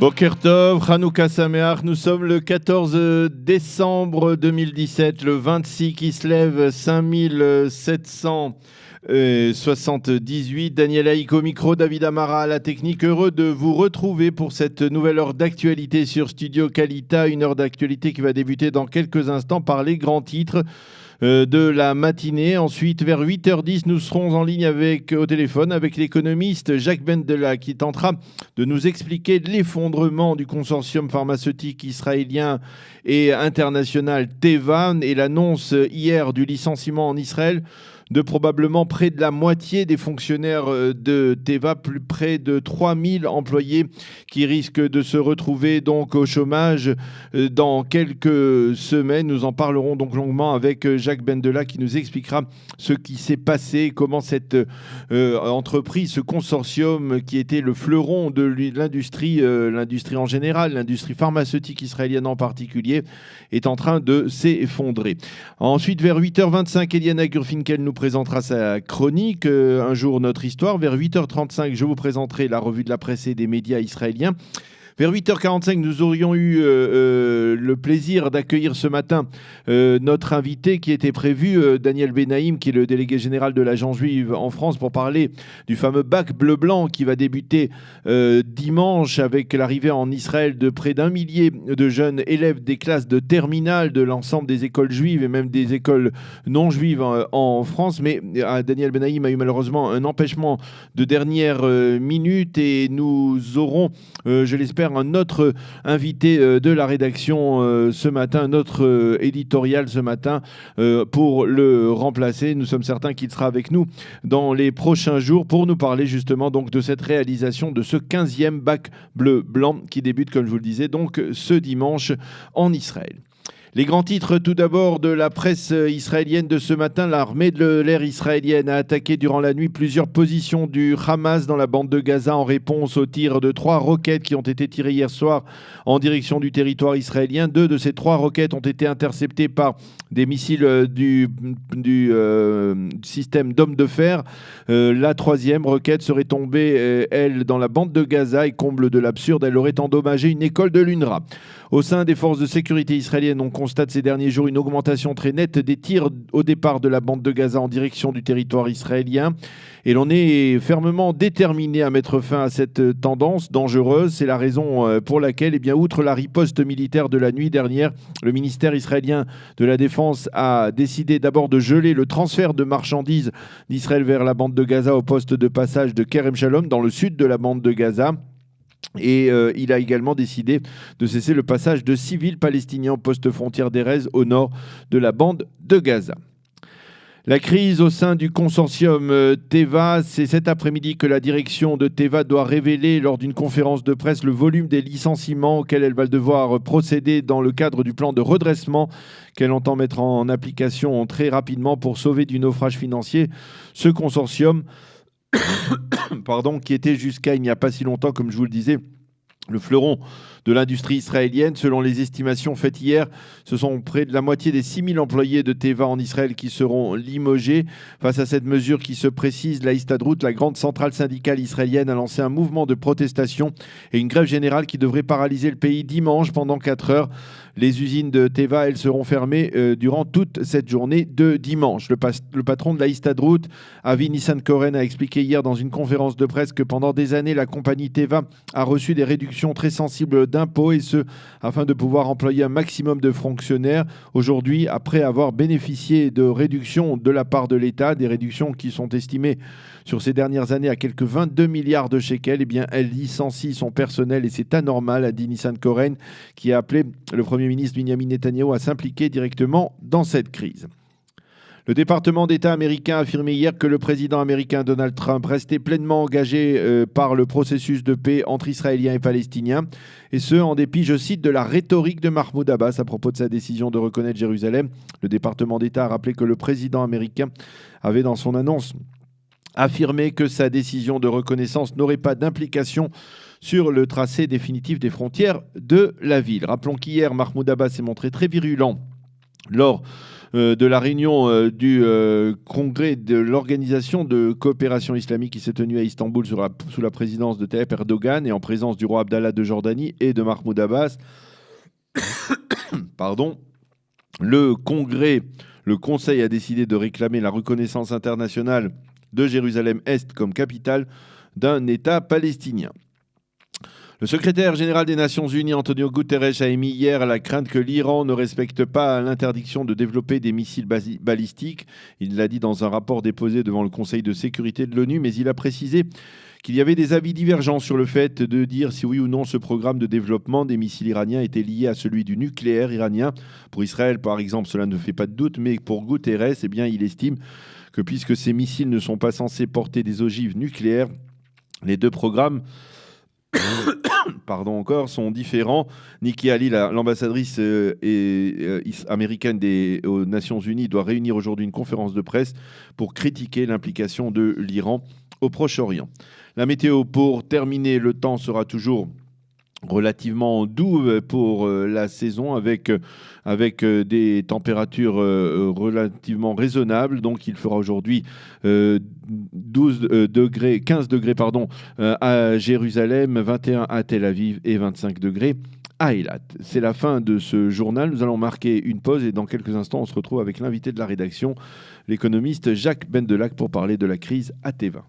Boker Tov, Hanouka Sameach, nous sommes le 14 décembre 2017, le 26 qui se lève, 5778. Daniel Haïk au micro, David Amara à la technique. Heureux de vous retrouver pour cette nouvelle heure d'actualité sur Studio Kalita, une heure d'actualité qui va débuter dans quelques instants par les grands titres de la matinée. Ensuite, vers 8h10, nous serons en ligne au téléphone avec l'économiste Jacques Bendela qui tentera de nous expliquer l'effondrement du consortium pharmaceutique israélien et international Teva et l'annonce hier du licenciement en Israël de probablement près de la moitié des fonctionnaires de Teva, plus près de 3000 employés qui risquent de se retrouver donc au chômage dans quelques semaines. Nous en parlerons donc longuement avec Jacques Bendela qui nous expliquera ce qui s'est passé, comment cette entreprise, ce consortium qui était le fleuron de l'industrie en général, l'industrie pharmaceutique israélienne en particulier, est en train de s'effondrer. Ensuite, vers 8h25, Eliana Gurfinkel nous présentera sa chronique Un jour notre histoire. Vers 8h35, je vous présenterai la revue de la presse et des médias israéliens. Vers 8h45, nous aurions eu le plaisir d'accueillir ce matin notre invité qui était prévu, Daniel Benaïm, qui est le délégué général de l'Agence juive en France, pour parler du fameux bac bleu-blanc qui va débuter dimanche avec l'arrivée en Israël de près d'1 millier de jeunes élèves des classes de terminale de l'ensemble des écoles juives et même des écoles non juives en France. Mais Daniel Benaïm a eu malheureusement un empêchement de dernière minute et nous aurons, je l'espère, un autre invité de la rédaction ce matin, un autre éditorial ce matin pour le remplacer. Nous sommes certains qu'il sera avec nous dans les prochains jours pour nous parler justement donc de cette réalisation de ce 15e bac bleu-blanc qui débute, comme je vous le disais, donc ce dimanche en Israël. Les grands titres tout d'abord de la presse israélienne de ce matin. L'armée de l'air israélienne a attaqué durant la nuit plusieurs positions du Hamas dans la bande de Gaza en réponse au tir de 3 roquettes qui ont été tirées hier soir en direction du territoire israélien. 2 de ces 3 roquettes ont été interceptées par des missiles du système d'hommes de fer. La 3e roquette serait tombée, elle, dans la bande de Gaza et comble de l'absurde, elle aurait endommagé une école de l'UNRWA. Au sein des forces de sécurité israéliennes, on constate ces derniers jours une augmentation très nette des tirs au départ de la bande de Gaza en direction du territoire israélien. Et l'on est fermement déterminé à mettre fin à cette tendance dangereuse. C'est la raison pour laquelle, outre la riposte militaire de la nuit dernière, le ministère israélien de la Défense a décidé d'abord de geler le transfert de marchandises d'Israël vers la bande de Gaza au poste de passage de Kerem Shalom dans le sud de la bande de Gaza. Et il a également décidé de cesser le passage de civils palestiniens au poste frontière d'Erez au nord de la bande de Gaza. La crise au sein du consortium Teva, c'est cet après-midi que la direction de Teva doit révéler lors d'une conférence de presse le volume des licenciements auxquels elle va devoir procéder dans le cadre du plan de redressement qu'elle entend mettre en application très rapidement pour sauver du naufrage financier ce consortium qui était jusqu'à il n'y a pas si longtemps, comme je vous le disais, le fleuron de l'industrie israélienne. Selon les estimations faites hier, ce sont près de la moitié des 6000 employés de Teva en Israël qui seront limogés. Face à cette mesure qui se précise, la Histadrout, la grande centrale syndicale israélienne, a lancé un mouvement de protestation et une grève générale qui devrait paralyser le pays dimanche pendant 4 heures. Les usines de Teva, elles seront fermées durant toute cette journée de dimanche. Le patron de la Histadrout, Avi Nissan-Koren, a expliqué hier dans une conférence de presse que pendant des années, la compagnie Teva a reçu des réductions très sensibles d'impôts, et ce, afin de pouvoir employer un maximum de fonctionnaires. Aujourd'hui, après avoir bénéficié de réductions de la part de l'État, des réductions qui sont estimées sur ces dernières années à quelques 22 milliards de shekels, elle licencie son personnel et c'est anormal, a dit Nissan-Koren, qui a appelé le Premier ministre Benjamin Netanyahou à s'impliquer directement dans cette crise. Le département d'État américain a affirmé hier que le président américain Donald Trump restait pleinement engagé par le processus de paix entre Israéliens et Palestiniens, et ce, en dépit, je cite, de la rhétorique de Mahmoud Abbas à propos de sa décision de reconnaître Jérusalem. Le département d'État a rappelé que le président américain avait, dans son annonce, affirmé que sa décision de reconnaissance n'aurait pas d'implication sur le tracé définitif des frontières de la ville. Rappelons qu'hier, Mahmoud Abbas s'est montré très virulent lors de la réunion du congrès de l'Organisation de coopération islamique qui s'est tenue à Istanbul sous la présidence de Tayyip Erdogan et en présence du roi Abdallah de Jordanie et de Mahmoud Abbas. Pardon. Le Conseil a décidé de réclamer la reconnaissance internationale de Jérusalem-Est comme capitale d'un État palestinien. Le secrétaire général des Nations Unies, Antonio Guterres, a émis hier la crainte que l'Iran ne respecte pas l'interdiction de développer des missiles balistiques. Il l'a dit dans un rapport déposé devant le Conseil de sécurité de l'ONU, mais il a précisé qu'il y avait des avis divergents sur le fait de dire si oui ou non ce programme de développement des missiles iraniens était lié à celui du nucléaire iranien. Pour Israël, par exemple, cela ne fait pas de doute, mais pour Guterres, eh bien, il estime que puisque ces missiles ne sont pas censés porter des ogives nucléaires, les deux programmes sont différents. Nikki Halil, l'ambassadrice américaine aux Nations Unies, doit réunir aujourd'hui une conférence de presse pour critiquer l'implication de l'Iran au Proche-Orient. La météo, pour terminer, le temps sera toujours relativement doux pour la saison avec des températures relativement raisonnables. Donc il fera aujourd'hui 15 degrés à Jérusalem, 21 à Tel Aviv et 25 degrés à Eilat. C'est la fin de ce journal. Nous allons marquer une pause et dans quelques instants, on se retrouve avec l'invité de la rédaction, l'économiste Jacques Bendelac, pour parler de la crise à Teva.